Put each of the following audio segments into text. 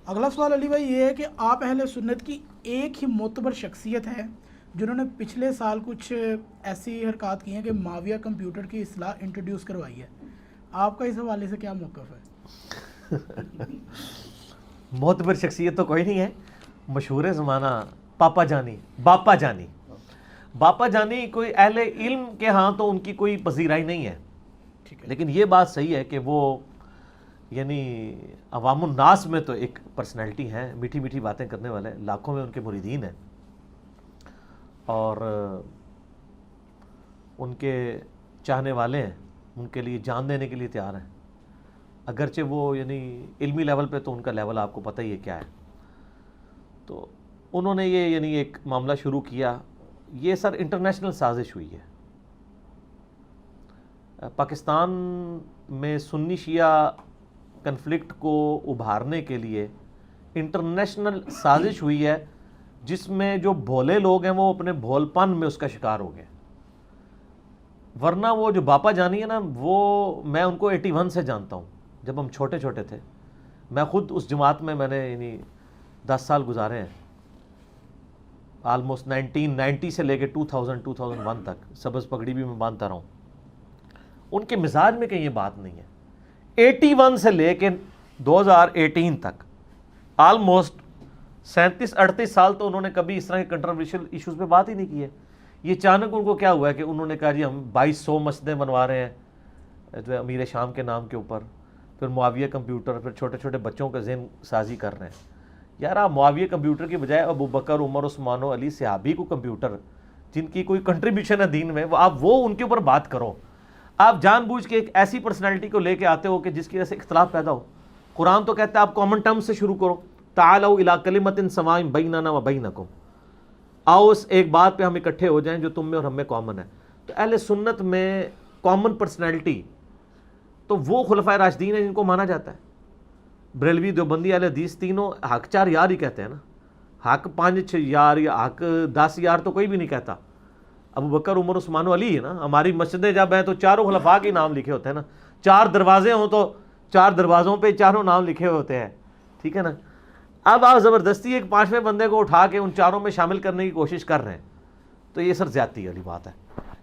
اگلا سوال علی بھائی یہ ہے کہ آپ اہل سنت کی ایک ہی معتبر شخصیت ہے جنہوں نے پچھلے سال کچھ ایسی حرکات کی ہیں کہ معاویہ کمپیوٹر کی اصلاح انٹروڈیوس کروائی ہے، آپ کا اس حوالے سے کیا موقف ہے؟ معتبر شخصیت تو کوئی نہیں ہے، مشہور زمانہ پاپا جانی، باپا جانی، باپا جانی کوئی اہل علم کے ہاں تو ان کی کوئی پذیرائی نہیں ہے، لیکن یہ بات صحیح ہے کہ وہ یعنی عوام الناس میں تو ایک پرسنالٹی ہیں، میٹھی میٹھی باتیں کرنے والے، لاکھوں میں ان کے مریدین ہیں، اور ان کے چاہنے والے ہیں، ان کے لیے جان دینے کے لیے تیار ہیں، اگرچہ وہ یعنی علمی لیول پہ تو ان کا لیول آپ کو پتہ ہی ہے کیا ہے۔ تو انہوں نے یہ یعنی ایک معاملہ شروع کیا، یہ سر انٹرنیشنل سازش ہوئی ہے۔ پاکستان میں سنی شیعہ کنفلکٹ کو ابھارنے کے لیے انٹرنیشنل سازش ہوئی ہے، جس میں جو بھولے لوگ ہیں وہ اپنے بھول پن میں اس کا شکار ہو گئے، ورنہ وہ جو باپا جانی ہے نا، وہ میں ان کو 81 سے جانتا ہوں، جب ہم چھوٹے چھوٹے تھے، میں خود اس جماعت میں نے یعنی 10 سال گزارے ہیں، آلموسٹ 1990 سے لے کے 2001 تک سبز پگڑی بھی میں باندھتا رہا ہوں۔ ان کے مزاج میں کہیں یہ بات نہیں ہے۔ 81 سے لے کے 2018 تک آلموسٹ 37-38 سال تو انہوں نے کبھی اس طرح کے کنٹروورشل ایشوز پہ بات ہی نہیں کی ہے۔ یہ اچانک ان کو کیا ہوا ہے کہ انہوں نے کہا جی ہم 2200 مسجدیں بنوا رہے ہیں جو امیر شام کے نام کے اوپر، پھر معاویہ کمپیوٹر، پھر چھوٹے چھوٹے بچوں کا ذہن سازی کر رہے ہیں۔ یار آپ معاویہ کمپیوٹر کی بجائے ابو بکر، عمر، عثمان و علی صحابی کو کمپیوٹر، جن کی کوئی کنٹریبیوشن ہے دین میں، آپ وہ ان کے اوپر بات کرو۔ آپ جان بوجھ کے ایک ایسی پرسنالٹی کو لے کے آتے ہو کہ جس کی وجہ سے اختلاف پیدا ہو۔ قرآن تو کہتا ہے آپ کامن ٹرم سے شروع کرو، تعالوا الی کلمۃ سواء بیننا و بینکم، آؤ اس ایک بات پہ ہم اکٹھے ہو جائیں جو تم میں اور ہم میں کامن ہے۔ تو اہل سنت میں کامن پرسنالٹی تو وہ خلفائے راشدین ہیں جن کو مانا جاتا ہے۔ بریلوی، دیوبندی، اہل حدیث تینوں حق 4 یار ہی کہتے ہیں نا، حق 5-6 یار یا حق 10 یار تو کوئی بھی نہیں کہتا۔ ابو بکر، عمر، عثمان و علی ہے نا۔ ہماری مسجدیں جب ہیں تو چاروں خلفاء کے نام لکھے ہوتے ہیں نا، 4 دروازے ہوں تو 4 دروازوں پہ چاروں نام لکھے ہوتے ہیں، ٹھیک ہے نا۔ اب آپ زبردستی ایک 5ویں بندے کو اٹھا کے ان چاروں میں شامل کرنے کی کوشش کر رہے ہیں، تو یہ سر زیادتی والی بات ہے۔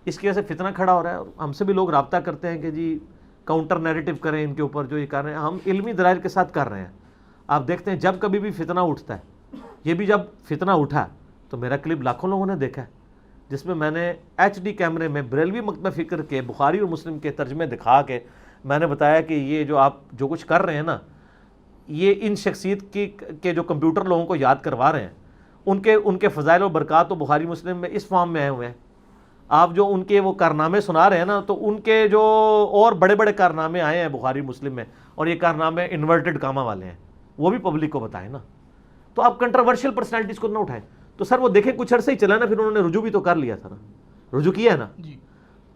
اس کی وجہ سے فتنہ کھڑا ہو رہا ہے، اور ہم سے بھی لوگ رابطہ کرتے ہیں کہ جی کاؤنٹر نیریٹو کریں ان کے اوپر جو یہ کر رہے ہیں، ہم علمی دلائل کے ساتھ کر رہے ہیں۔ آپ دیکھتے ہیں جب کبھی بھی فتنہ اٹھتا ہے، یہ بھی جب فتنہ اٹھا تو میرا کلپ لاکھوں لوگوں نے دیکھا ہے، جس میں میں نے HD کیمرے میں بریلوی مکتبہ فکر کے، بخاری اور مسلم کے ترجمے دکھا کے میں نے بتایا کہ یہ جو آپ جو کچھ کر رہے ہیں نا، یہ ان شخصیت کے جو کمپیوٹر لوگوں کو یاد کروا رہے ہیں، ان کے فضائل و برکات تو بخاری مسلم میں اس فارم میں آئے ہوئے ہیں۔ آپ جو ان کے وہ کارنامے سنا رہے ہیں نا، تو ان کے جو اور بڑے بڑے کارنامے آئے ہیں بخاری مسلم میں، اور یہ کارنامے انورٹڈ کاما والے ہیں، وہ بھی پبلک کو بتائیں نا۔ تو آپ کنٹروورشل پرسنالٹیز کو نہ اٹھائیں۔ تو سر وہ دیکھیں کچھ عرصے ہی چلا نا، پھر انہوں نے رجوع بھی تو کر لیا تھا نا، رجوع کیا ہے نا جی،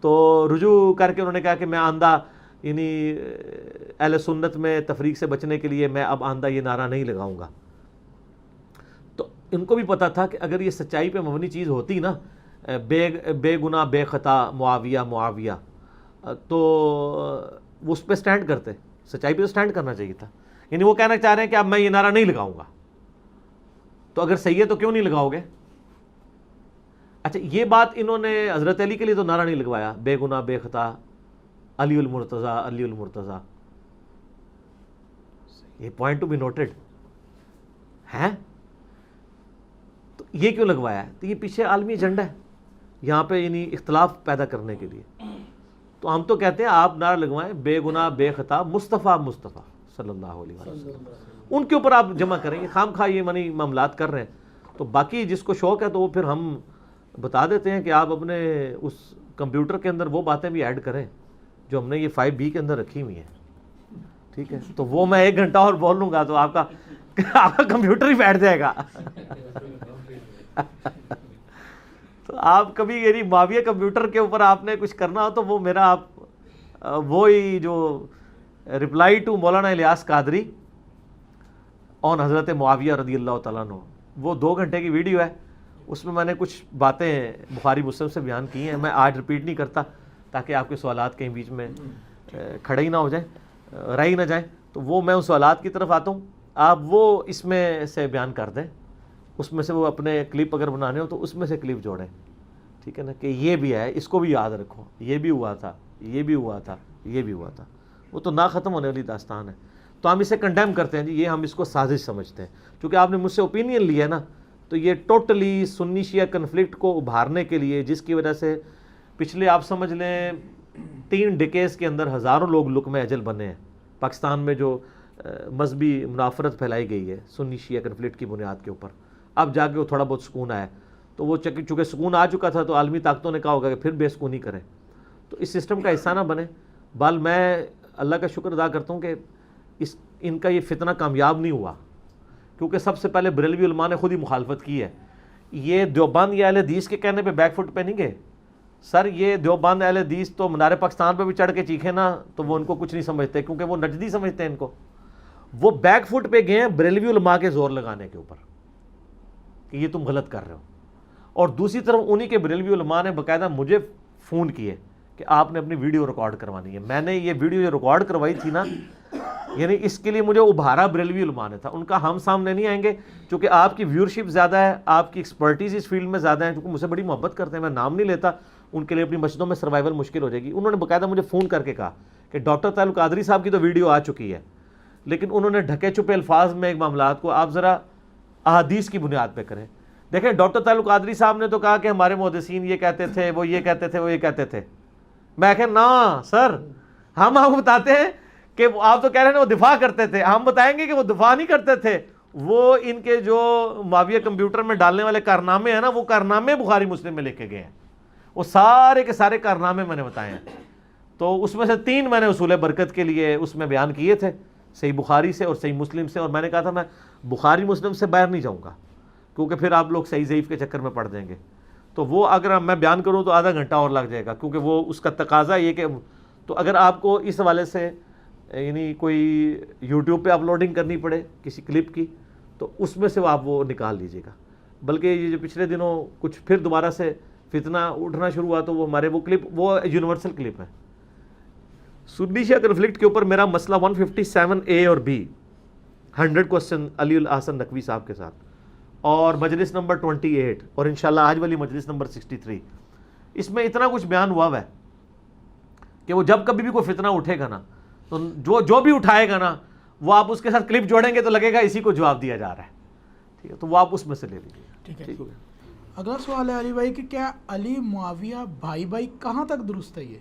تو رجوع کر کے انہوں نے کہا کہ میں آندہ یعنی اہل سنت میں تفریق سے بچنے کے لیے میں اب آندہ یہ نعرہ نہیں لگاؤں گا۔ تو ان کو بھی پتا تھا کہ اگر یہ سچائی پہ مبنی چیز ہوتی نا، بے گناہ بے خطا معاویہ معاویہ، تو وہ اس پہ سٹینڈ کرتے، سچائی پہ تو سٹینڈ کرنا چاہیے تھا۔ یعنی وہ کہنا چاہ رہے ہیں کہ اب میں یہ نعرہ نہیں لگاؤں گا، تو اگر صحیح ہے تو کیوں نہیں لگاؤ گے؟ اچھا یہ بات انہوں نے حضرت علی کے لیے تو نعرہ نہیں لگوایا، بے گناہ بے خطا علی المرتضیٰ علی المرتضیٰ، یہ پوائنٹ ٹو بی نوٹڈ ہے۔ تو یہ کیوں لگوایا ہے؟ تو یہ پیچھے عالمی ایجنڈا ہے یہاں پہ، یعنی اختلاف پیدا کرنے کے لیے۔ تو ہم تو کہتے ہیں آپ نعرہ لگوائیں بے گناہ بے خطا مصطفیٰ صلی اللہ علیہ وسلم، ان کے اوپر آپ جمع کریں گے، خام خواہ یہ منی معاملات کر رہے ہیں۔ تو باقی جس کو شوق ہے تو وہ پھر ہم بتا دیتے ہیں کہ آپ اپنے اس کمپیوٹر کے اندر وہ باتیں بھی ایڈ کریں جو ہم نے یہ 5B کے اندر رکھی ہوئی ہیں، ٹھیک ہے؟ تو وہ میں 1 گھنٹہ اور بول لوں گا تو آپ کا کمپیوٹر ہی بیٹھ جائے گا۔ تو آپ کبھی یعنی معاویہ کمپیوٹر کے اوپر آپ نے کچھ کرنا ہو تو وہ میرا آپ وہی جو رپلائی ٹو مولانا الیاس قادری آن حضرت معاویہ رضی اللہ تعالیٰ عنہ، وہ 2 گھنٹے کی ویڈیو ہے، اس میں نے کچھ باتیں بخاری مسلم سے بیان کی ہیں، میں آج ریپیٹ نہیں کرتا تاکہ آپ کے سوالات کہیں بیچ میں کھڑے ہی نہ ہو جائیں، رہ ہی نہ جائیں۔ تو وہ میں ان سوالات کی طرف آتا ہوں آپ وہ اس میں سے بیان کر دیں, اس میں سے وہ اپنے کلپ اگر بنانے ہو تو اس میں سے کلپ جوڑیں, ٹھیک ہے نا, کہ یہ بھی ہے, اس کو بھی یاد رکھو, یہ بھی ہوا تھا, یہ بھی ہوا تھا, یہ بھی ہوا تھا. وہ تو نہ ختم ہونے والی داستان ہے. تو ہم اسے کنڈیم کرتے ہیں جی, یہ ہم اس کو سازش سمجھتے ہیں. چونکہ آپ نے مجھ سے اوپینین لیا ہے نا, تو یہ ٹوٹلی سنی شیعہ کنفلکٹ کو ابھارنے کے لیے, جس کی وجہ سے پچھلے آپ سمجھ لیں 3 ڈیکیز کے اندر ہزاروں لوگ لقمہ اجل بنے ہیں پاکستان میں, جو مذہبی منافرت پھیلائی گئی ہے سنی شیعہ کنفلکٹ کی بنیاد کے اوپر. اب جا کے وہ تھوڑا بہت سکون آیا, تو وہ چونکہ سکون آ چکا تھا تو عالمی طاقتوں نے کہا ہوگا کہ پھر بے سکونی کریں. تو اس سسٹم کا حصہ نہ بنے. بل میں اللہ کا شکر ادا کرتا ہوں کہ ان کا یہ فتنہ کامیاب نہیں ہوا, کیونکہ سب سے پہلے بریلوی علماء نے خود ہی مخالفت کی ہے. یہ دیوبند یا اہل حدیث کے کہنے پہ بیک فٹ پہ نہیں گئے سر. یہ دیوبند اہل حدیث تو منار پاکستان پہ بھی چڑھ کے چیخے نا تو وہ ان کو کچھ نہیں سمجھتے, کیونکہ وہ نجدی سمجھتے ہیں ان کو. وہ بیک فٹ پہ گئے ہیں بریلوی علماء کے زور لگانے کے اوپر کہ یہ تم غلط کر رہے ہو. اور دوسری طرف انہی کے بریلوی علماء نے باقاعدہ مجھے فون کیے کہ آپ نے اپنی ویڈیو ریکارڈ کروانی ہے. میں نے یہ ویڈیو جو ریکارڈ کروائی تھی نا, یعنی اس کے لیے مجھے ابھارا بریلوی علماء نے تھا. ان کا ہم سامنے نہیں آئیں گے چونکہ آپ کی ویورشپ زیادہ ہے, آپ کی ایکسپرٹیز اس فیلڈ میں زیادہ ہے, کیونکہ مجھ سے بڑی محبت کرتے ہیں. میں نام نہیں لیتا, ان کے لیے اپنی مسجدوں میں سروائیول مشکل ہو جائے گی. انہوں نے باقاعدہ مجھے فون کر کے کہا کہ ڈاکٹر طاہر القادری صاحب کی تو ویڈیو آ چکی ہے, لیکن انہوں نے ڈھکے چھپے الفاظ میں ایک معاملات کو آپ ذرا احادیث کی بنیاد پہ کریں. دیکھیں ڈاکٹر طاہر القادری صاحب نے تو کہا کہ ہمارے محدثین یہ کہتے تھے, وہ یہ کہتے تھے, وہ یہ کہتے تھے. میں کہ نا سر, ہم آپ کو بتاتے ہیں کہ آپ تو کہہ رہے ہیں وہ دفاع کرتے تھے, ہم بتائیں گے کہ وہ دفاع نہیں کرتے تھے. وہ ان کے جو معاویہ کمپیوٹر میں ڈالنے والے کارنامے ہیں نا, وہ کارنامے بخاری مسلم میں لکھ کے گئے ہیں. وہ سارے کے سارے کارنامے میں نے بتائے ہیں. تو اس میں سے 3 میں نے اصول برکت کے لیے اس میں بیان کیے تھے, صحیح بخاری سے اور صحیح مسلم سے. اور میں نے کہا تھا میں بخاری مسلم سے باہر نہیں جاؤں گا, کیونکہ پھر آپ لوگ صحیح ضعیف کے چکر میں پڑ دیں گے. تو وہ اگر میں بیان کروں تو آدھا گھنٹہ اور لگ جائے گا, کیونکہ وہ اس کا تقاضا یہ کہ تو اگر آپ کو اس حوالے سے یعنی کوئی یوٹیوب پہ اپلوڈنگ کرنی پڑے کسی کلپ کی, تو اس میں سے آپ وہ نکال لیجیے گا. بلکہ یہ جو پچھلے دنوں کچھ پھر دوبارہ سے فتنہ اٹھنا شروع ہوا, تو وہ ہمارے وہ کلپ وہ یونیورسل کلپ ہے. سنی شیعہ کنفلکٹ کے اوپر میرا مسئلہ 157A اور B 100 کوسچن علی الحسن نقوی صاحب کے ساتھ, اور مجلس نمبر 28, اور انشاءاللہ آج والی مجلس نمبر 63. اس میں اتنا کچھ بیان ہوا ہے کہ وہ جب کبھی بھی کوئی فتنہ اٹھے گا نا, تو جو بھی اٹھائے گا نا, وہ آپ اس کے ساتھ کلپ جوڑیں گے تو لگے گا اسی کو جواب دیا جا رہا ہے. ٹھیک ہے, تو وہ آپ اس میں سے لے لیجیے. ٹھیک ہے. ٹھیک ہو گیا. اگلا سوال ہے علی بھائی کہ کیا علی معاویہ بھائی کہاں تک درست ہے؟ یہ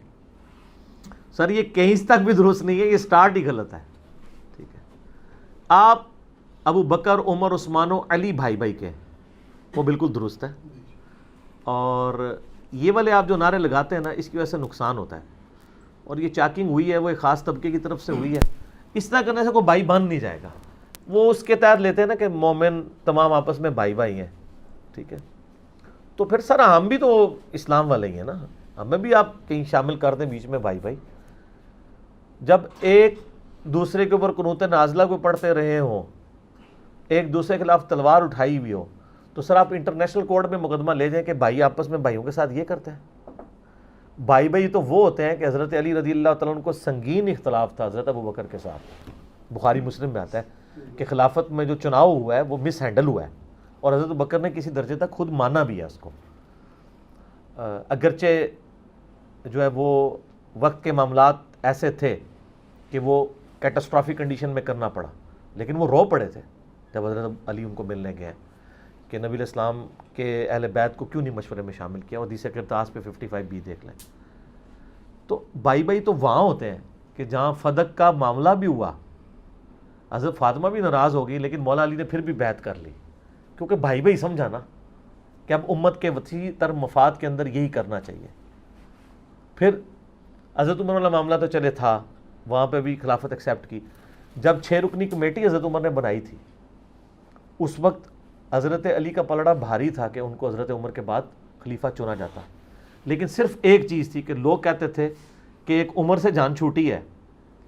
سر یہ کہیں تک بھی درست نہیں ہے, یہ سٹارٹ ہی غلط ہے. ٹھیک ہے, آپ ابو بکر, عمر, عثمان و علی بھائی کے, وہ بالکل درست ہے. اور یہ والے آپ جو نعرے لگاتے ہیں نا, اس کی وجہ سے نقصان ہوتا ہے. اور یہ چاکنگ ہوئی ہے وہ ایک خاص طبقے کی طرف سے ہوئی ہے. اس طرح کرنے سے کوئی بھائی بن نہیں جائے گا. وہ اس کے تحت لیتے ہیں نا کہ مومن تمام آپس میں بھائی ہیں. ٹھیک ہے, تو پھر سر ہم بھی تو اسلام والے ہی ہیں نا, ہمیں بھی آپ کہیں شامل کر دیں بیچ میں بھائی. جب ایک دوسرے کے اوپر قنوت نازلہ کو پڑھتے رہے ہوں, ایک دوسرے کے خلاف تلوار اٹھائی ہوئی ہو, تو سر آپ انٹرنیشنل کورٹ میں مقدمہ لے جائیں کہ بھائی آپس میں بھائیوں کے ساتھ یہ کرتے ہیں. بھائی تو وہ ہوتے ہیں کہ حضرت علی رضی اللہ تعالیٰ عنہ کو سنگین اختلاف تھا حضرت ابو بکر کے ساتھ. بخاری مسلم میں آتا ہے کہ خلافت میں جو چناؤ ہوا ہے وہ مس ہینڈل ہوا ہے, اور حضرت ابو بکر نے کسی درجے تک خود مانا بھی ہے اس کو. اگرچہ جو ہے وہ وقت کے معاملات ایسے تھے کہ وہ کیٹاسٹرافی کنڈیشن میں کرنا پڑا, لیکن وہ رو پڑے تھے جب حضرت علی ان کو ملنے گئے کہ نبی علیہ السلام کے اہل بیت کو کیوں نہیں مشورے میں شامل کیا. اور حدیث قرطاس پہ 55B دیکھ لیں. تو بھائی تو وہاں ہوتے ہیں کہ جہاں فدق کا معاملہ بھی ہوا, حضرت فاطمہ بھی ناراض ہو گئی, لیکن مولا علی نے پھر بھی بیعت کر لی, کیونکہ بھائی سمجھا نا کہ اب امت کے وسیع تر مفاد کے اندر یہی کرنا چاہیے. پھر حضرت عمر والا معاملہ تو چلے تھا, وہاں پہ بھی خلافت ایکسیپٹ کی. جب 6 رکنی کمیٹی حضرت عمر نے بنائی تھی, اس وقت حضرت علی کا پلڑا بھاری تھا کہ ان کو حضرت عمر کے بعد خلیفہ چنا جاتا. لیکن صرف ایک چیز تھی کہ لوگ کہتے تھے کہ ایک عمر سے جان چھوٹی ہے,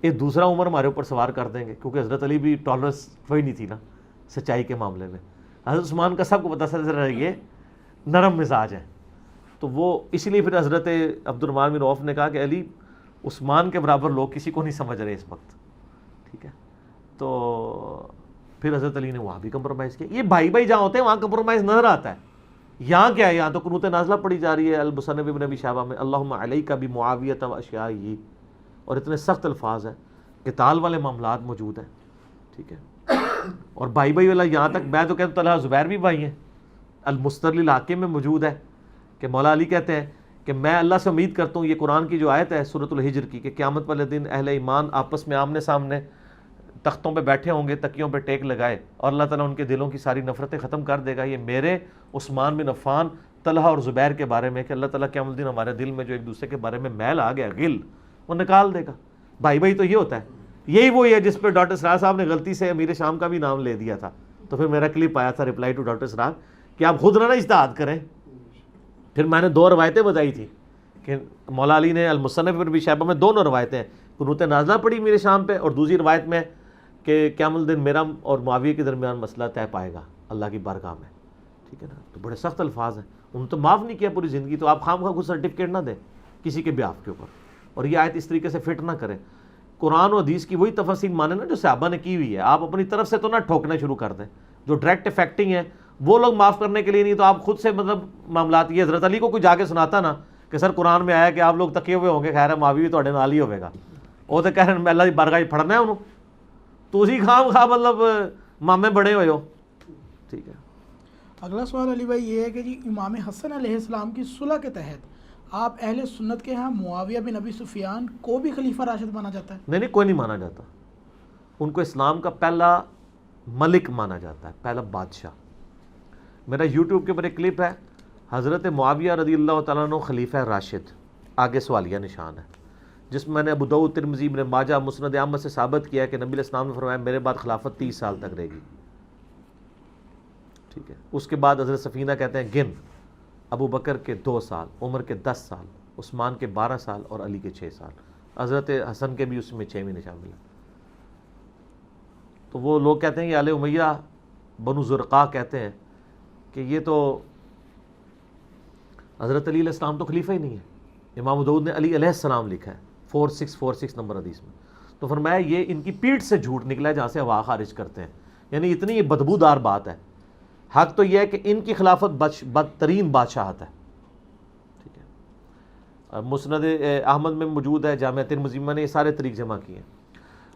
ایک دوسرا عمر ہمارے اوپر سوار کر دیں گے, کیونکہ حضرت علی بھی ٹالرنس کوئی نہیں تھی نا سچائی کے معاملے میں. حضرت عثمان کا سب کو پتہ چل یہ نرم مزاج ہے. تو وہ اس لیے پھر حضرت عبد الرحمن بن عوف نے کہا کہ علی عثمان کے برابر لوگ کسی کو نہیں سمجھ رہے اس وقت. ٹھیک ہے, تو پھر حضرت علی نے وہاں بھی کمپرومائز کیا. یہ بھائی بھائی جہاں ہوتے ہیں وہاں کمپرومائز نظر آتا ہے. یہاں کیا ہے؟ یہاں تو قنوت نازلہ پڑھی جا رہی ہے المصنف ابن ابی شیبہ میں اللہم علیک بمعاویۃ و اشیاءہ، اور اتنے سخت الفاظ ہیں، قتال والے معاملات موجود ہیں. ٹھیک ہے، اور بھائی بھائی والا یہاں تک میں تو کہتا ہوں طلحہ زبیر بھی بھائی ہیں. المستدل الحاکم میں موجود ہے کہ مولا علی کہتے ہیں کہ میں اللہ سے امید کرتا ہوں، یہ قرآن کی جو آیت ہے سورۃ الحجر کی، کہ قیامت والے دن اہل ایمان آپس میں آمنے سامنے تختوں پہ بیٹھے ہوں گے، تکیوں پہ ٹیک لگائے، اور اللہ تعالیٰ ان کے دلوں کی ساری نفرتیں ختم کر دے گا. یہ میرے، عثمان بن عفان، طلحہ اور زبیر کے بارے میں، کہ اللہ تعالیٰ قیامت دن ہمارے دل میں جو ایک دوسرے کے بارے میں میل آ گیا، غل، وہ نکال دے گا. بھائی بھائی تو یہ ہوتا ہے. یہی وہی ہے جس پہ ڈاکٹر سراج صاحب نے غلطی سے امیر شام کا بھی نام لے دیا تھا. تو پھر میرا کلپ آیا تھا رپلائی ٹو ڈاکٹر سراج کہ آپ خود نہ اجتہاد کریں. پھر میں نے 2 روایتیں بتائی تھی کہ مولا علی نے المصنف ابن ابی شیبہ میں دونوں روایتیں، قنوت نازلہ پڑھی میرے شام پہ، اور دوسری روایت میں کہ قیامت الدین میرا اور معاویہ کے درمیان مسئلہ طے پائے گا اللہ کی بارگاہ میں. ٹھیک ہے نا، تو بڑے سخت الفاظ ہیں. انہوں تو معاف نہیں کیا پوری زندگی، تو آپ خام خواہ کچھ سرٹیفکیٹ نہ دیں کسی کے بیاف کے اوپر، اور یہ آیت اس طریقے سے فٹ نہ کریں. قرآن و حدیث کی وہی تفاسیر مانیں نا جو صحابہ نے کی ہوئی ہے. آپ اپنی طرف سے تو نہ ٹھوکنا شروع کر دیں. جو ڈائریکٹ افیکٹنگ ہے وہ لوگ معاف کرنے کے لیے نہیں، تو آپ خود سے مطلب معاملات. یہ حضرت علی کو کوئی جا کے سناتا نا کہ سر قرآن میں آیا کہ آپ لوگ تکیے ہوئے ہوں گے، خیر ہے معاویہ بھی تھوڑے نال ہی ہوئے گا، وہ تو کہہ رہے ہیں میں اللہ کی بارگاہ پڑھنا ہے انہوں، تو اسی خام خواہ مطلب مامے بڑے ہوئے ہو. ٹھیک ہے. اگلا سوال علی بھائی یہ ہے کہ جی امام حسن علیہ السلام کی صلح کے تحت آپ اہل سنت کے ہاں معاویہ بن ابی سفیان کو بھی خلیفہ راشد مانا جاتا ہے؟ نہیں، کوئی نہیں مانا جاتا. ان کو اسلام کا پہلا ملک مانا جاتا ہے، پہلا بادشاہ. میرا یوٹیوب کے اوپر ایک کلپ ہے، حضرت معاویہ رضی اللہ تعالیٰ عنہ خلیفہ راشد، آگے سوالیہ نشان ہے، جس میں میں نے ابو داؤد، ترمذی، ابن ماجہ، مسند احمد سے ثابت کیا ہے کہ نبی علیہ السلام نے فرمایا میرے بعد خلافت 30 سال تک رہے گی. ٹھیک ہے. اس کے بعد حضرت سفینہ کہتے ہیں گن، ابو بکر کے 2 سال، عمر کے 10 سال، عثمان کے 12 سال اور علی کے 6 سال. حضرت حسن کے بھی اس میں 6 مہینے شامل ہیں. تو وہ لوگ کہتے ہیں یہ آل امیہ بنو زرقاء کہتے ہیں کہ یہ تو حضرت علی علیہ السلام تو خلیفہ ہی نہیں ہے. امام داؤد نے علی علیہ السلام لکھا ہے 4646 نمبر حدیث میں. تو فرمایا یہ ان کی پیٹھ سے جھوٹ نکلا ہے جہاں سے ہوا خارج کرتے ہیں، یعنی اتنی بدبودار بات ہے. حق تو یہ ہے کہ ان کی خلافت بدترین بادشاہت ہے. ٹھیک ہے. مسند احمد میں موجود ہے، جامعہ ترمذی میں نے یہ سارے طریق جمع کیے ہیں.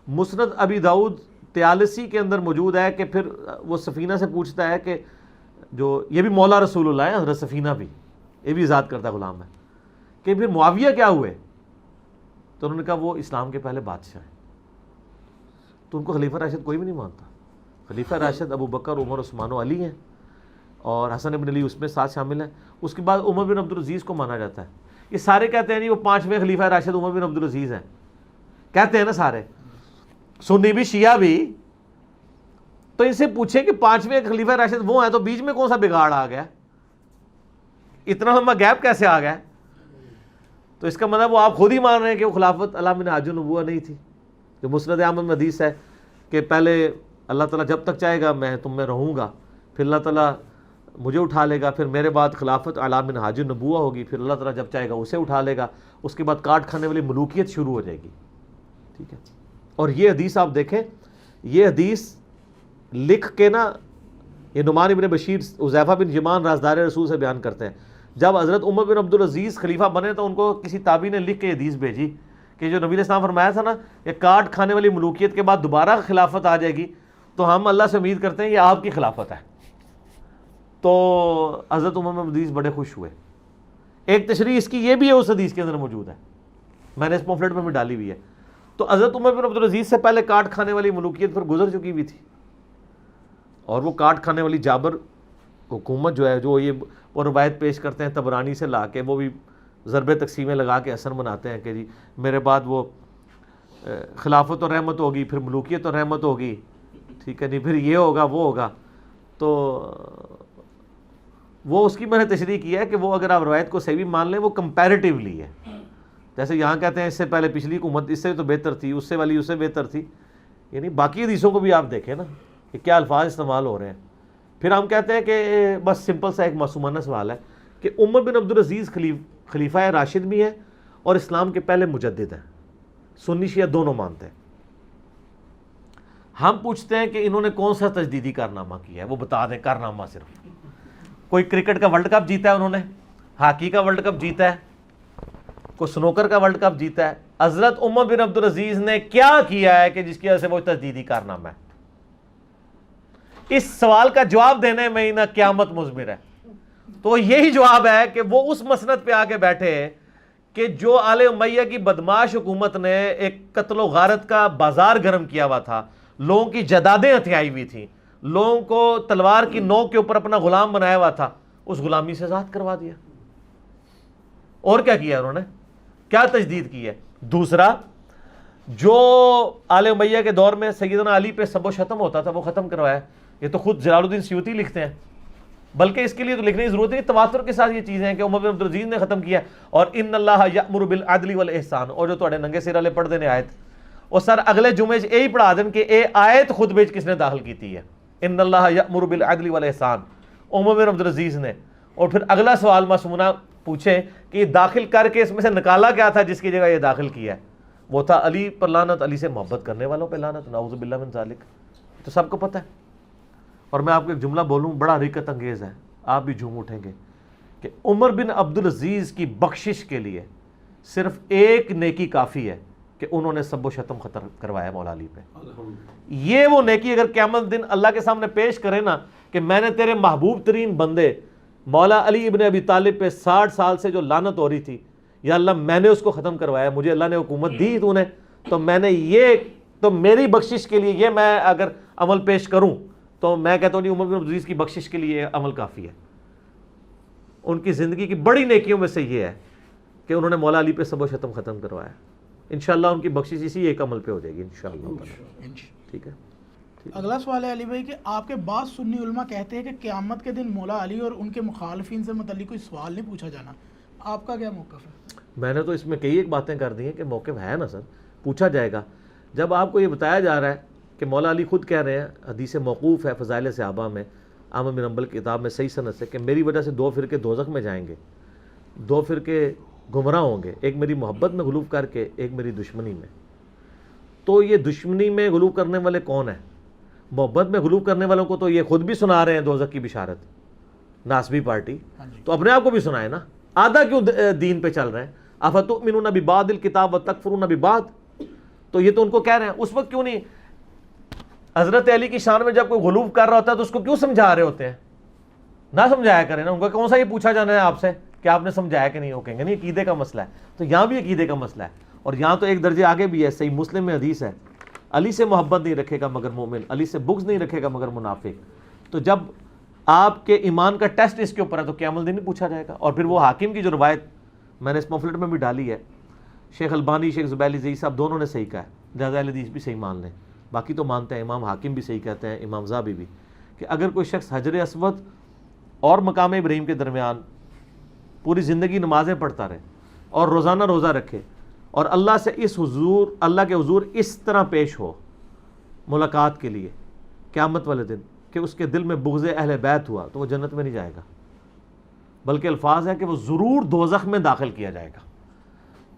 مسند ابی داؤد 43 کے اندر موجود ہے کہ پھر وہ سفینہ سے پوچھتا ہے کہ جو یہ بھی مولا رسول اللہ ہے، حضرت سفینہ بھی، یہ بھی ذات کرتا غلام ہے، کہ پھر معاویہ کیا ہوئے؟ تو انہوں نے کہا وہ اسلام کے پہلے بادشاہ ہیں. تو ان کو خلیفہ راشد کوئی بھی نہیں مانتا. خلیفہ راشد ابو بکر، عمر، عثمان و علی ہیں، اور حسن بن علی اس میں ساتھ شامل ہیں. اس کے بعد عمر بن عبدالعزیز کو مانا جاتا ہے. یہ سارے کہتے ہیں نہیں وہ 5ویں خلیفہ راشد عمر بن عبدالعزیز ہیں، کہتے ہیں نا سارے، سنی بھی شیعہ بھی. تو ان سے پوچھیں کہ 5ویں خلیفہ راشد وہ ہیں، تو بیچ میں کون سا بگاڑ آ گیا؟ اتنا لمبا گیپ کیسے آ گیا؟ تو اس کا مطلب وہ آپ خود ہی مان رہے ہیں کہ وہ خلافت علی منہاج النبوہ نہیں تھی. جو مسند احمد میں حدیث ہے کہ پہلے اللہ تعالیٰ جب تک چاہے گا میں تم میں رہوں گا، پھر اللہ تعالیٰ مجھے اٹھا لے گا، پھر میرے بعد خلافت علی منہاج النبوہ ہوگی، پھر اللہ تعالیٰ جب چاہے گا اسے اٹھا لے گا، اس کے بعد کاٹ کھانے والی ملوکیت شروع ہو جائے گی. ٹھیک ہے. اور یہ حدیث آپ دیکھیں، یہ حدیث لکھ کے نا یہ نعمان ابن بشیر حذیفہ بن یمان رازدار رسول سے بیان کرتے ہیں. جب حضرت عمر بن عبدالعزیز خلیفہ بنے تو ان کو کسی تابعی نے لکھ کے حدیث بھیجی کہ جو نبی علیہ السلام فرمایا تھا نا یہ کاٹ کھانے والی ملوکیت کے بعد دوبارہ خلافت آ جائے گی، تو ہم اللہ سے امید کرتے ہیں یہ آپ کی خلافت ہے. تو حضرت عمر بن عبدالعزیز بڑے خوش ہوئے. ایک تشریح اس کی یہ بھی ہے، اس حدیث کے اندر موجود ہے، میں نے اس پمفلٹ میں بھی ڈالی ہوئی ہے. تو حضرت عمر بن عبدالعزیز سے پہلے کاٹ کھانے والی ملوکیت پر گزر چکی ہوئی تھی، اور وہ کاٹ کھانے والی جابر حکومت جو ہے، جو یہ وہ روایت پیش کرتے ہیں طبرانی سے لا کے، وہ بھی ضرب تقسیمیں لگا کے حسن بناتے ہیں کہ جی میرے بعد وہ خلافت و رحمت ہوگی، پھر ملوکیت و رحمت ہوگی. ٹھیک ہے نہیں، پھر یہ ہوگا وہ ہوگا. تو وہ اس کی میں نے تشریح کیا ہے کہ وہ اگر آپ روایت کو صحیح بھی مان لیں وہ کمپیریٹیولی ہے. جیسے یہاں کہتے ہیں اس سے پہلے پچھلی حکومت اس سے تو بہتر تھی، اس سے والی اس سے بہتر تھی، یعنی باقی حدیثوں کو بھی آپ دیکھیں نا کہ کیا الفاظ استعمال ہو رہے ہیں. پھر ہم کہتے ہیں کہ بس سمپل سا ایک معصومانہ سوال ہے کہ عمر بن عبدالعزیز خلیفہ راشد بھی ہیں اور اسلام کے پہلے مجدد ہیں، سنی شیعہ دونوں مانتے ہیں. ہم پوچھتے ہیں کہ انہوں نے کون سا تجدیدی کارنامہ کیا ہے، وہ بتا دیں کارنامہ صرف. کوئی کرکٹ کا ورلڈ کپ جیتا ہے انہوں نے، ہاکی کا ورلڈ کپ جیتا ہے، کوئی سنوکر کا ورلڈ کپ جیتا ہے. حضرت عمر بن عبدالعزیز نے کیا کیا ہے کہ جس کی وجہ سے وہ تجدیدی کارنامہ ہے؟ اس سوال کا جواب دینے میں ہی نہ قیامت مضمر ہے. تو یہی جواب ہے کہ وہ اس مسند پہ آ کے بیٹھے کہ جو آل امیہ کی بدماش حکومت نے ایک قتل و غارت کا بازار گرم کیا ہوا تھا، لوگوں کی جائیدادیں ہتھیائی ہوئی تھیں، لوگوں کو تلوار کی نوک کے اوپر اپنا غلام بنایا ہوا تھا، اس غلامی سے آزاد کروا دیا. اور کیا کیا انہوں نے؟ کیا تجدید کی ہے؟ دوسرا، جو آل امیہ کے دور میں سیدنا علی پہ سب و شتم ہوتا تھا وہ ختم کروایا. یہ تو خود جلال الدین سیوطی لکھتے ہیں، بلکہ اس کے لیے تو لکھنے کی ضرورت نہیں، تواتر کے ساتھ یہ چیزیں ہیں کہ عمر بن عبدالعزیز نے ختم کیا. اور ان اللہ یأمر بالعدل والاحسان، اور جو تھوڑے ننگے سر والے پڑھ دینے آیت، اور سر اگلے جمعے یہی پڑھا دیں کہ اے آیت خطبے کس نے داخل کی ہے؟ ان اللہ یأمر بالعدل والاحسان، عمر بن عبدالعزیز نے. اور پھر اگلا سوال معصومانہ پوچھیں کہ یہ داخل کر کے اس میں سے نکالا کیا تھا جس کی جگہ یہ داخل کیا ہے؟ وہ تھا علی پر لعنت، علی سے محبت کرنے والوں پہ لعنت، نعوذ باللہ من ذالک. تو سب کو پتہ ہے. اور میں آپ کو ایک جملہ بولوں بڑا حقیقت انگیز ہے، آپ بھی جھوم اٹھیں گے، کہ عمر بن عبدالعزیز کی بخشش کے لیے صرف ایک نیکی کافی ہے کہ انہوں نے سب و شتم ختم کروایا مولا علی پہ. یہ وہ نیکی اگر قیامت دن اللہ کے سامنے پیش کرے نا کہ میں نے تیرے محبوب ترین بندے مولا علی ابن ابی طالب پہ 60 سال سے جو لعنت ہو رہی تھی، یا اللہ میں نے اس کو ختم کروایا، مجھے اللہ نے حکومت دی تو نے، تو میں نے یہ، تو میری بخشش کے لیے یہ میں اگر عمل پیش کروں تو میں کہتا ہوں عمر بن عبدالعزیز کی بخشش کے لیے عمل کافی ہے. ان کی زندگی کی بڑی نیکیوں میں سے یہ ہے کہ انہوں نے مولا علی پہ سب و شتم ختم کروایا. انشاءاللہ ان کی بخشش اسی ایک عمل پہ ہو جائے گی انشاءاللہ. ٹھیک ہے. اگلا سوال ہے علی بھائی کہ آپ کے بعض سنی علماء کہتے ہیں کہ قیامت کے دن مولا علی اور ان کے مخالفین سے متعلق کوئی سوال نہیں پوچھا جانا، آپ کا کیا موقف ہے؟ میں نے تو اس میں کئی ایک باتیں کر دی ہیں کہ موقف ہے نا سر، پوچھا جائے گا. جب آپ کو یہ بتایا جا رہا ہے کہ مولا علی خود کہہ رہے ہیں، حدیث موقوف ہے فضائل صحابہ میں، احمد بن حنبل کی کتاب میں صحیح سند سے، کہ میری وجہ سے 2 فرقے دوزخ میں جائیں گے، 2 فرقے گمراہ ہوں گے، ایک میری محبت میں غلو کر کے، ایک میری دشمنی میں. تو یہ دشمنی میں غلو کرنے والے کون ہیں؟ محبت میں غلو کرنے والوں کو تو یہ خود بھی سنا رہے ہیں دوزخ کی بشارت، ناسبی پارٹی. تو اپنے آپ کو بھی سنائے نا، آدھا کیوں دین پہ چل رہے ہیں؟ افتؤمنون ببعض الکتاب وتکفرون ببعض. تو یہ تو ان کو کہہ رہے ہیں، اس وقت کیوں نہیں حضرت علی کی شان میں جب کوئی غلو کر رہا ہوتا ہے تو اس کو کیوں سمجھا رہے ہوتے ہیں؟ نہ سمجھایا کریں نا. ان کو کون سا یہ پوچھا جانا ہے آپ سے کہ آپ نے سمجھایا کہ نہیں؟ وہ کہیں گے نہیں عقیدے کا مسئلہ ہے. تو یہاں بھی عقیدے کا مسئلہ ہے، اور یہاں تو ایک درجے آگے بھی ہے. صحیح مسلم میں حدیث ہے، علی سے محبت نہیں رکھے گا مگر مومن، علی سے بغض نہیں رکھے گا مگر منافق. تو جب آپ کے ایمان کا ٹیسٹ اس کے اوپر ہے تو قیامت دن نہیں پوچھا جائے گا. اور پھر وہ حاکم کی جو روایت میں نے اس پمفلٹ میں بھی ڈالی ہے، شیخ البانی، شیخ زبیلی زئی صاحب دونوں نے صحیح کہا ہے، لہذا اہل حدیث بھی صحیح مان لیں، باقی تو مانتے ہیں. امام حاکم بھی صحیح کہتے ہیں، امام ذہبی بھی، کہ اگر کوئی شخص حجر اسود اور مقام ابراہیم کے درمیان پوری زندگی نمازیں پڑھتا رہے اور روزانہ روزہ رکھے اور اللہ سے اللہ کے حضور اس طرح پیش ہو ملاقات کے لیے قیامت والے دن کہ اس کے دل میں بغض اہل بیت ہوا، تو وہ جنت میں نہیں جائے گا، بلکہ الفاظ ہے کہ وہ ضرور دوزخ میں داخل کیا جائے گا.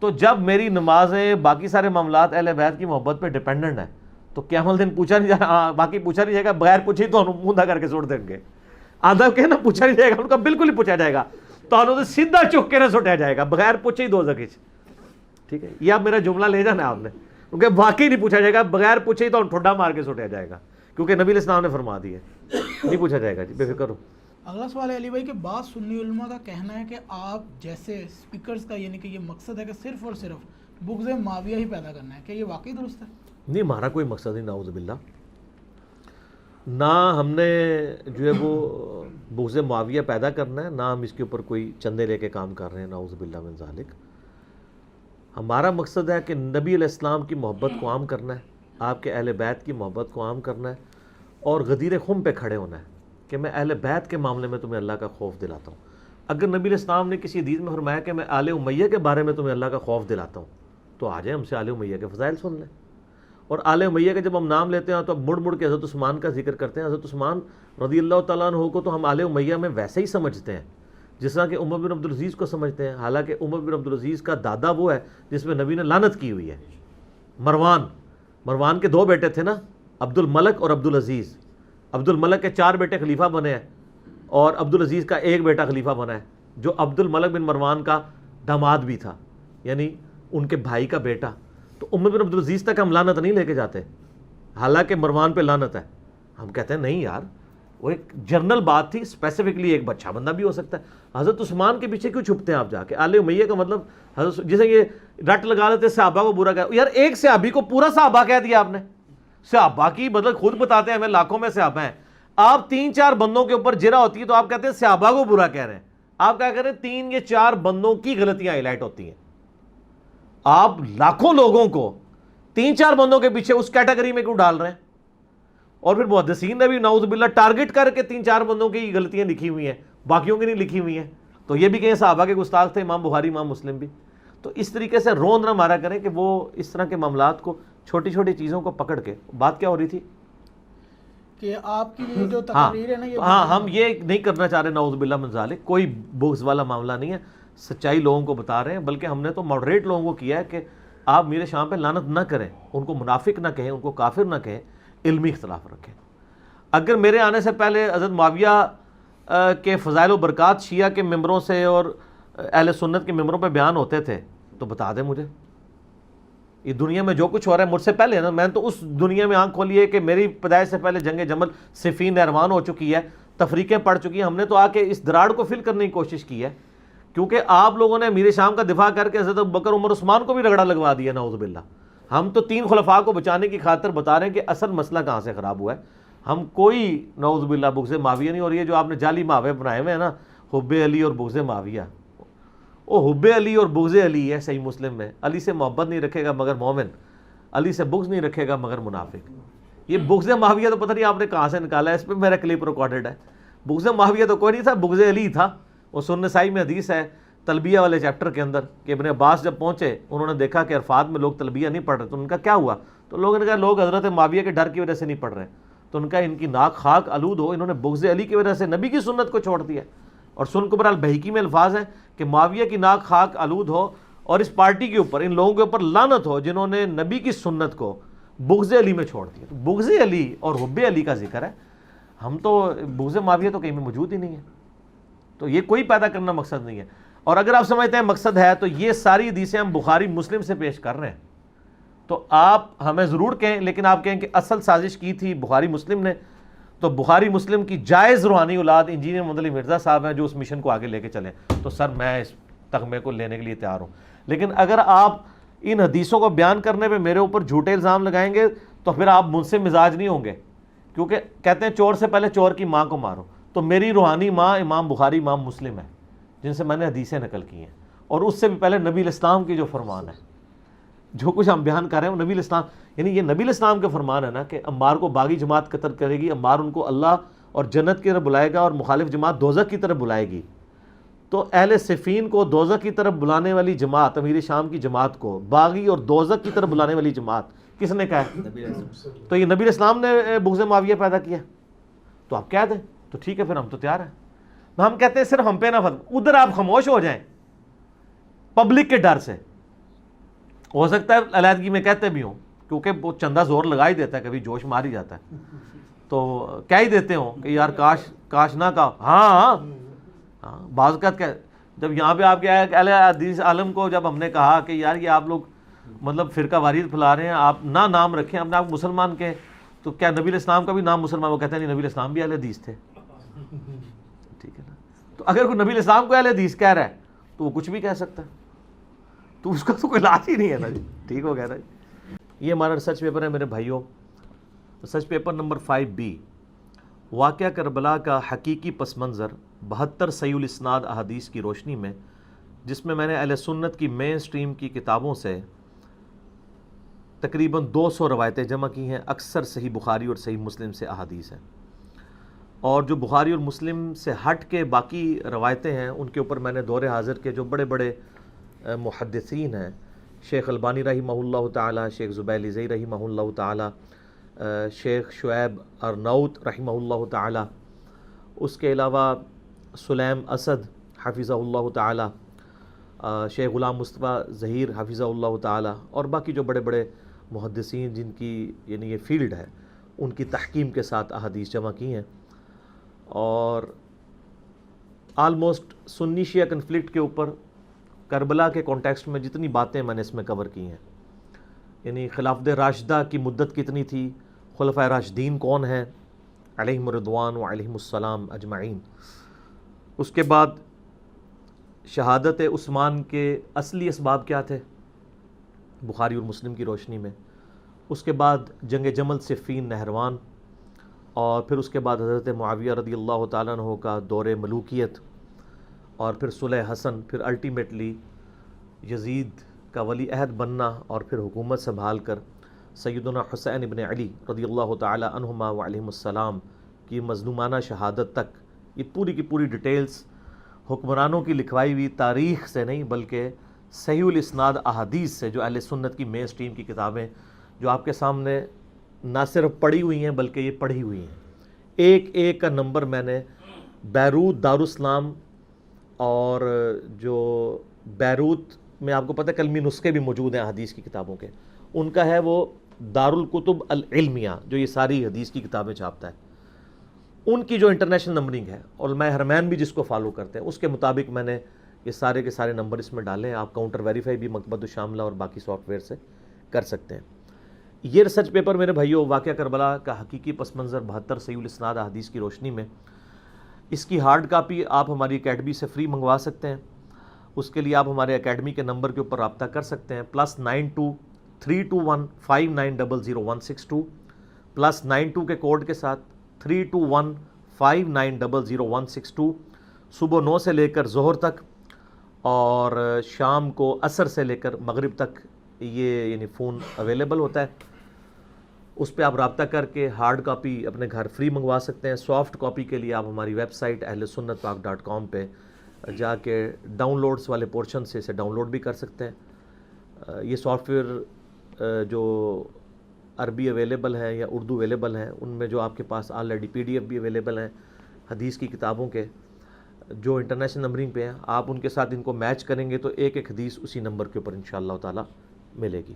تو جب میری نمازیں باقی سارے معاملات اہل بیت کی محبت پہ ڈیپینڈنٹ ہیں تو قیامت دن پوچھا نہیں جائے، باقی پوچھا نہیں جائے گا، بغیر پوچھے تو موندا کر کے چھوڑ دیں گے. آدھا کہ نا پوچھا نہیں جائے گا، ان کا بالکل ہی پوچھا جائے گا تو سیدھا چک کے نہ سٹیا جائے گا بغیر پوچھے ہی دوزخ. ٹھیک ہے، یہ آپ میرا جملہ لے جانا آپ نے، کیونکہ واقعی نہیں پوچھا جائے گا، بغیر پوچھے ہی تو ٹھوڈا مار کے سٹیا جائے گا، کیونکہ نبی علیہ السلام نے فرما دی ہے نہیں پوچھا جائے گا. جی بے فکر ہو. اگلا سوال ہے علی بھائی کہ بعض سنی علماء کا کہنا ہے کہ آپ جیسے اسپیکرز کا یعنی کہ یہ مقصد ہے کہ صرف اور صرف بغض معاویہ ہی پیدا کرنا ہے، کہ یہ واقعی درست ہے؟ نہیں، ہمارا کوئی مقصد نہیں، نعوذ باللہ. نہ ہم نے جو ہے وہ بغض معاویہ پیدا کرنا ہے، نہ ہم اس کے اوپر کوئی چندے لے کے کام کر رہے ہیں، نعوذ باللہ من ذالک. ہمارا مقصد ہے کہ نبی علیہ السلام کی محبت کو عام کرنا ہے، آپ کے اہل بیت کی محبت کو عام کرنا ہے، اور غدیر خم پہ کھڑے ہونا ہے کہ میں اہل بیت کے معاملے میں تمہیں اللہ کا خوف دلاتا ہوں. اگر نبی علیہ السلام نے کسی حدیث میں فرمایا کہ میں آل امیہ کے بارے میں تمہیں اللہ کا خوف دلاتا ہوں، تو آ جائیں ہم سے آل امیہ کے فضائل سن لیں. اور آل امیہ کے جب ہم نام لیتے ہیں تو اب مڑ کے حضرت عثمان کا ذکر کرتے ہیں. حضرت عثمان رضی اللہ تعالیٰ عنہ کو تو ہم آل امیہ میں ویسے ہی سمجھتے ہیں جس طرح کہ عمر بن عبدالعزیز کو سمجھتے ہیں، حالانکہ عمر بن عبدالعزیز کا دادا وہ ہے جس میں نبی نے لعنت کی ہوئی ہے. مروان کے 2 بیٹے تھے نا، عبد الملک اور عبد العزیز، عبد الملک کے 4 بیٹے خلیفہ بنے ہیں اور عبد العزیز کا 1 بیٹا خلیفہ بنا ہے، جو عبد الملک بن مروان کا داماد بھی تھا، یعنی ان کے بھائی کا بیٹا. تو ام بن عبد العزیز تک ہم لعنت نہیں لے کے جاتے، حالانکہ مروان پہ لعنت ہے. ہم کہتے ہیں نہیں یار، وہ ایک جنرل بات تھی، اسپیسیفکلی ایک اچھا بندہ بھی ہو سکتا ہے. حضرت عثمان کے پیچھے کیوں چھپتے ہیں آپ جا کے؟ آل امیہ کا مطلب حضرت جیسے یہ رٹ لگا لیتے صحابہ کو برا کہا. یار ایک صحابی کو پورا صحابہ کہہ دیا آپ نے. صحابہ کی مطلب خود بتاتے ہیں ہمیں لاکھوں میں صحابہ ہیں. آپ 3-4 بندوں کے اوپر جرح ہوتی ہے تو آپ کہتے ہیں صحابہ کو برا کہہ رہے ہیں. آپ کیا کہہ رہے ہیں؟ 3 یا 4 بندوں کی غلطیاں ہائی لائٹ ہوتی ہیں. آپ لاکھوں لوگوں کو 3-4 بندوں کے پیچھے اس کیٹیگری میں کیوں ڈال رہے ہیں؟ اور پھر محدثین نے بھی نعوذ باللہ ٹارگٹ کر کے 3-4 بندوں کی غلطیاں لکھی ہوئی ہیں، باقیوں کی نہیں لکھی ہوئی ہیں. تو یہ بھی کہیں صحابہ کے گستاخ تھے، امام بخاری امام مسلم بھی. تو اس طریقے سے روند نہ مارا کریں کہ وہ اس طرح کے معاملات کو چھوٹی چھوٹی چیزوں کو پکڑ کے. بات کیا ہو رہی تھی کہ آپ کی جو تقریر ہے نا یہ ہم یہ نہیں کرنا چاہ رہے نعوذ باللہ من ذالک، کوئی بغض والا معاملہ نہیں ہے، سچائی لوگوں کو بتا رہے ہیں. بلکہ ہم نے تو ماڈریٹ لوگوں کو کیا ہے کہ آپ میرے شام پہ لعنت نہ کریں، ان کو منافق نہ کہیں، ان کو کافر نہ کہیں، علمی اختلاف رکھیں. اگر میرے آنے سے پہلے حضرت معاویہ کے فضائل و برکات شیعہ کے ممبروں سے اور اہل سنت کے ممبروں پہ بیان ہوتے تھے تو بتا دیں مجھے. یہ دنیا میں جو کچھ ہو رہا ہے مجھ سے پہلے نا، میں نے تو اس دنیا میں آنکھ کھولی ہے کہ میری پیدائش سے پہلے جنگ جمل صفین نہروان ہو چکی ہے، تفریقیں پڑ چکی ہیں. ہم نے تو آ کے اس دراڑ کو فل کرنے کی کوشش کی ہے، کیونکہ آپ لوگوں نے امیر شام کا دفاع کر کے حضرت ابوبکر عمر عثمان کو بھی رگڑا لگوا دیا نعوذ باللہ. ہم تو 3 خلفاء کو بچانے کی خاطر بتا رہے ہیں کہ اصل مسئلہ کہاں سے خراب ہوا ہے. ہم کوئی نعوذ باللہ بغض معاویہ نہیں. اور یہ جو آپ نے جعلی معاویہ بنائے ہوئے ہیں نا، حب علی اور بغض معاویہ، وہ حب علی اور بغض علی ہے صحیح مسلم میں. علی سے محبت نہیں رکھے گا مگر مومن، علی سے بغض نہیں رکھے گا مگر منافق. یہ بغض معاویہ تو پتہ نہیں آپ نے کہاں سے نکالا ہے، اس پہ میرا کلپ ریکارڈڈ ہے. بغض معاویہ تو کوئی نہیں تھا، بغض علی تھا. وہ سنن نسائی میں حدیث ہے تلبیہ والے چیپٹر کے اندر کہ ابن عباس جب پہنچے انہوں نے دیکھا کہ عرفات میں لوگ تلبیہ نہیں پڑھ رہے، تو ان کا کیا ہوا؟ تو لوگوں نے کہا لوگ حضرت معاویہ کے ڈر کی وجہ سے نہیں پڑھ رہے. تو ان کا ان کی ناک خاک آلود ہو، انہوں نے بغض علی کی وجہ سے نبی کی سنت کو چھوڑ دیا. اور سنن کبری البیہقی میں الفاظ ہیں کہ معاویہ کی ناک خاک آلود ہو اور اس پارٹی کے اوپر، ان لوگوں کے اوپر لعنت ہو جنہوں نے نبی کی سنت کو بغض علی میں چھوڑ دیا. تو بغض علی اور حب علی کا ذکر ہے. ہم تو بغض معاویہ تو کہیں میں موجود ہی نہیں ہے. تو یہ کوئی پیدا کرنا مقصد نہیں ہے. اور اگر آپ سمجھتے ہیں مقصد ہے تو یہ ساری حدیثیں ہم بخاری مسلم سے پیش کر رہے ہیں. تو آپ ہمیں ضرور کہیں، لیکن آپ کہیں کہ اصل سازش کی تھی بخاری مسلم نے. تو بخاری مسلم کی جائز روحانی اولاد انجینئر محمد علی مرزا صاحب ہیں جو اس مشن کو آگے لے کے چلیں. تو سر میں اس تغمے کو لینے کے لیے تیار ہوں. لیکن اگر آپ ان حدیثوں کو بیان کرنے پہ میرے اوپر جھوٹے الزام لگائیں گے تو پھر آپ مجھ سے مزاج نہیں ہوں گے. کیونکہ کہتے ہیں چور سے پہلے چور کی ماں کو مارو. تو میری روحانی ماں امام بخاری امام مسلم ہے جن سے میں نے حدیثیں نقل کی ہیں. اور اس سے بھی پہلے نبی الاسلام کی جو فرمان ہے، جو کچھ ہم بیان کر رہے ہیں وہ نبی الاسلام، یعنی یہ نبی الاسلام کا فرمان ہے نا کہ عمار کو باغی جماعت قتل کرے گی، عمار ان کو اللہ اور جنت کی طرف بلائے گا اور مخالف جماعت دوزخ کی طرف بلائے گی. تو اہل صفین کو دوزخ کی طرف بلانے والی جماعت، امیر شام کی جماعت کو باغی اور دوزخ کی طرف بلانے والی جماعت کس نے کہا ہے؟ تو یہ نبی الاسلام نے بغض معاویہ پیدا کیا. تو آپ کہہ دیں تو ٹھیک ہے، پھر ہم تو تیار ہیں. ہم کہتے ہیں صرف ہم پہ نہ فتویٰ، ادھر آپ خاموش ہو جائیں پبلک کے ڈر سے. ہو سکتا ہے علیحدگی میں کہتے بھی ہوں، کیونکہ وہ چندہ زور لگا ہی دیتا ہے، کبھی جوش مار ہی جاتا ہے، تو کہہ ہی دیتے ہوں کہ یار کاش نہ کہا. ہاں بعض اوقات جب یہاں پہ آپ کے اہل حدیث عالم کو جب ہم نے کہا کہ یار یہ آپ لوگ مطلب فرقہ واریت پھیلا رہے ہیں، آپ نہ نام رکھیں اپنے آپ مسلمان کے، تو کیا نبی الاسلام کا بھی نام مسلمان؟ وہ کہتے ہیں نہیں، نبی الاسلام بھی اہل حدیث تھے. ٹھیک ہے نا. تو اگر کوئی نبی الاسلام کو اہل حدیث کہہ رہا ہے تو وہ کچھ بھی کہہ سکتا ہے، تو اس کا تو کوئی علاج ہی نہیں ہے نا جی. ٹھیک ہو گیا نا. یہ ہمارا ریسرچ پیپر ہے میرے بھائیوں، ریسرچ پیپر نمبر 5B، واقعہ کربلا کا حقیقی پس منظر 72 صحیح الاسناد احادیث کی روشنی میں، جس میں نے اہل سنت کی مین سٹریم کی کتابوں سے تقریباً 200 روایتیں جمع کی ہیں. اکثر صحیح بخاری اور صحیح مسلم سے احادیث ہیں، اور جو بخاری اور مسلم سے ہٹ کے باقی روایتیں ہیں ان کے اوپر میں نے دور حاضر کے جو بڑے بڑے محدثین ہیں، شیخ البانی رحمہ اللہ تعالی، شیخ زبیل زئی رحمہ اللہ تعالی، شیخ شعیب ارناؤت رحمہ اللہ تعالی، اس کے علاوہ سلیم اسد حفظہ اللہ تعالی، شیخ غلام مصطفیٰ ظہیر حفظہ اللہ تعالی، اور باقی جو بڑے بڑے محدثین جن کی یعنی یہ فیلڈ ہے، ان کی تحکیم کے ساتھ احادیث جمع کی ہیں، اور آلموسٹ سنی شیعہ کنفلکٹ کے اوپر کربلا کے کانٹیکسٹ میں جتنی باتیں میں نے اس میں کور کی ہیں، یعنی خلافت راشدہ کی مدت کتنی تھی، خلفائے راشدین کون ہیں علیہم الرضوان و علیہم السلام اجمعین، اس کے بعد شہادت عثمان کے اصلی اسباب کیا تھے بخاری اور مسلم کی روشنی میں، اس کے بعد جنگ جمل صفین نہروان، اور پھر اس کے بعد حضرت معاویہ رضی اللہ تعالیٰ عنہ کا دور ملوکیت، اور پھر صلح حسن، پھر الٹیمیٹلی یزید کا ولی عہد بننا، اور پھر حکومت سنبھال کر سیدنا حسین ابن علی رضی اللہ تعالیٰ عنہما و علیہم السلام کی مظلومانہ شہادت تک، یہ پوری کی پوری ڈیٹیلز حکمرانوں کی لکھوائی ہوئی تاریخ سے نہیں بلکہ صحیح الاسناد احادیث سے، جو اہل سنت کی مین سٹریم کی کتابیں جو آپ کے سامنے نہ صرف پڑھی ہوئی ہیں بلکہ یہ پڑھی ہوئی ہیں، ایک ایک کا نمبر میں نے بیروت دارالاسلام، اور جو بیروت میں آپ کو پتہ ہے کلمی نسخے بھی موجود ہیں حدیث کی کتابوں کے، ان کا ہے وہ دارالکتب العلمیہ جو یہ ساری حدیث کی کتابیں چھاپتا ہے، ان کی جو انٹرنیشنل نمبرنگ ہے، علماء حرمین بھی جس کو فالو کرتے ہیں اس کے مطابق میں نے یہ سارے کے سارے نمبر اس میں ڈالے ہیں، آپ کاؤنٹر ویریفائی بھی مکتبۃ الشاملہ اور باقی سافٹ ویئر سے کر سکتے ہیں۔ یہ ریسرچ پیپر میرے بھائیوں واقعہ کربلا کا حقیقی پس منظر 72 صحیح الاسناد احادیث کی روشنی میں، اس کی ہارڈ کاپی آپ ہماری اکیڈمی سے فری منگوا سکتے ہیں، اس کے لیے آپ ہمارے اکیڈمی کے نمبر کے اوپر رابطہ کر سکتے ہیں، +92-321-5900-162، +92 کے کوڈ کے ساتھ 321-5900-162، صبح 9 سے لے کر ظہر تک اور شام کو عصر سے لے کر مغرب تک یہ یعنی فون اویلیبل ہوتا ہے، اس پہ آپ رابطہ کر کے ہارڈ کاپی اپنے گھر فری منگوا سکتے ہیں۔ سافٹ کاپی کے لیے آپ ہماری ویب سائٹ ahlsunnatpak.com پہ جا کے ڈاؤن لوڈس والے پورشن سے اسے ڈاؤن لوڈ بھی کر سکتے ہیں۔ یہ سافٹ ویئر جو عربی اویلیبل ہیں یا اردو اویلیبل ہیں، ان میں جو آپ کے پاس آلریڈی PDF بھی اویلیبل ہیں حدیث کی کتابوں کے جو انٹرنیشنل نمبرنگ پہ ہیں، آپ ان کے ساتھ ان کو میچ کریں گے تو ایک ایک حدیث اسی نمبر کے اوپر انشاءاللہ تعالی ملے گی۔